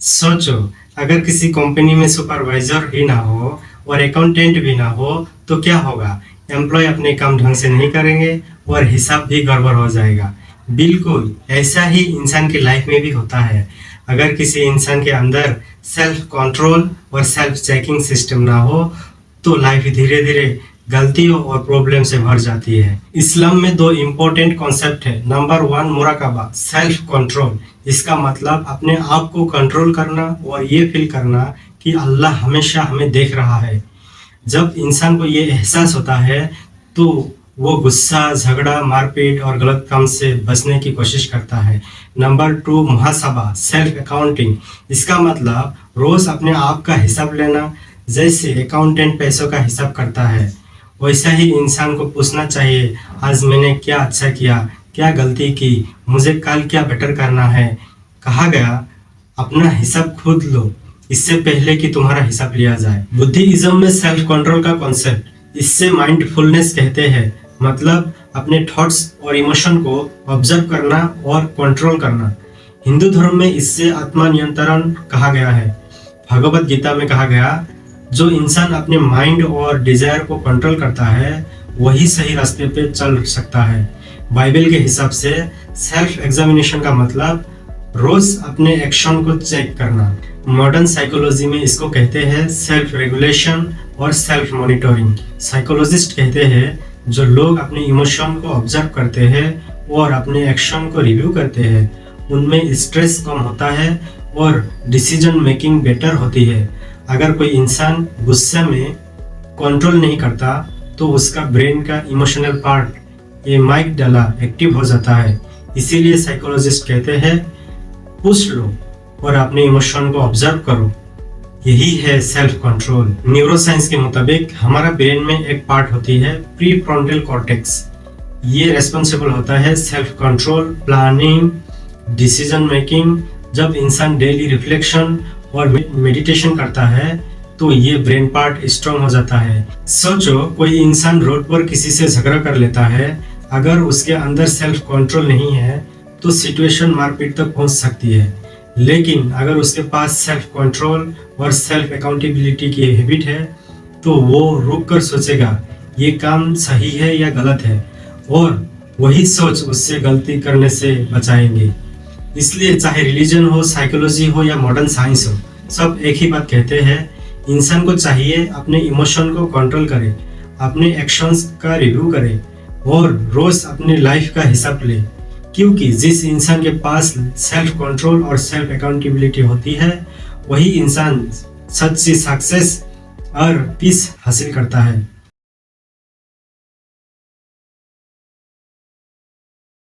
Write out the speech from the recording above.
सोचो, अगर किसी कंपनी में सुपरवाइजर ही ना हो और अकाउंटेंट भी ना हो तो क्या होगा? एम्प्लॉय अपने काम ढंग से नहीं करेंगे और हिसाब भी गड़बड़ हो जाएगा। बिल्कुल ऐसा ही इंसान की लाइफ में भी होता है। अगर किसी इंसान के अंदर सेल्फ कंट्रोल और सेल्फ चेकिंग सिस्टम ना हो तो लाइफ धीरे धीरे गलतियों और प्रॉब्लम से भर जाती है। इस्लाम में दो इम्पोर्टेंट कॉन्सेप्ट है। नंबर 1 मुराकाबा, सेल्फ कंट्रोल। इसका मतलब अपने आप को कंट्रोल करना और ये फील करना कि अल्लाह हमेशा हमें देख रहा है। जब इंसान को ये एहसास होता है तो वो गुस्सा, झगड़ा, मारपीट और गलत काम से बचने की कोशिश करता है। नंबर 2 मुहासाबा, सेल्फ अकाउंटिंग। इसका मतलब रोज अपने आप का हिसाब लेना। जैसे अकाउंटेंट पैसों का हिसाब करता है, वैसा ही इंसान को पूछना चाहिए, आज मैंने क्या अच्छा किया, क्या गलती की, मुझे कल क्या बेटर करना है। कहा गया, अपना हिसाब खुद लो इससे पहले कि तुम्हारा हिसाब लिया जाए। बुद्धिज्म में सेल्फ कंट्रोल का कॉन्सेप्ट, इससे माइंडफुलनेस कहते हैं। मतलब अपने थॉट्स और इमोशन को ऑब्जर्व करना और कंट्रोल करना। हिंदू धर्म में इससे आत्मा नियंत्रण कहा गया है। भगवत गीता में कहा गया, जो इंसान अपने माइंड और डिजायर को कंट्रोल करता है वही सही रास्ते पे चल सकता है। बाइबल के हिसाब से सेल्फ एग्जामिनेशन का मतलब रोज अपने एक्शन को चेक करना। मॉडर्न साइकोलॉजी में इसको कहते हैं सेल्फ रेगुलेशन और सेल्फ मॉनिटरिंग। साइकोलॉजिस्ट कहते हैं जो लोग अपने इमोशन को ऑब्जर्व करते हैं और अपने एक्शन को रिव्यू करते हैं उनमें स्ट्रेस कम होता है और डिसीजन मेकिंग बेटर होती है। अगर कोई इंसान गुस्से में कंट्रोल नहीं करता तो उसका ब्रेन का इमोशनल पार्ट ये अमिगडाला एक्टिव हो जाता है। इसीलिए साइकोलॉजिस्ट कहते हैं पूछ लो और अपने इमोशन को ऑब्जर्व करो। यही है सेल्फ कंट्रोल। न्यूरोसाइंस के मुताबिक हमारा ब्रेन में एक पार्ट होती है प्री फ्रंटल कॉर्टेक्स। ये रेस्पॉन्सिबल होता है self control, planning, decision making. जब इंसान डेली रिफ्लेक्शन और मेडिटेशन करता है तो ये ब्रेन पार्ट स्ट्रांग हो जाता है। सोचो, कोई इंसान रोड पर किसी से झगड़ा कर लेता है, अगर उसके अंदर सेल्फ कंट्रोल नहीं है तो सिचुएशन मारपीट तक पहुंच सकती है। लेकिन अगर उसके पास सेल्फ कंट्रोल और सेल्फ अकाउंटेबिलिटी की हैबिट है तो वो रुक कर सोचेगा ये काम सही है या गलत है और वही सोच उससे गलती करने से बचाएंगे। इसलिए चाहे रिलीजन हो, साइकोलॉजी हो या मॉडर्न साइंस हो, सब एक ही बात कहते हैं, इंसान को चाहिए अपने इमोशन को कंट्रोल करे, अपने एक्शंस का रिव्यू करे और रोज अपने लाइफ का हिसाब ले। क्योंकि जिस इंसान के पास सेल्फ कंट्रोल और सेल्फ अकाउंटेबिलिटी होती है वही इंसान सच्ची सक्सेस और पीस हासिल करता है।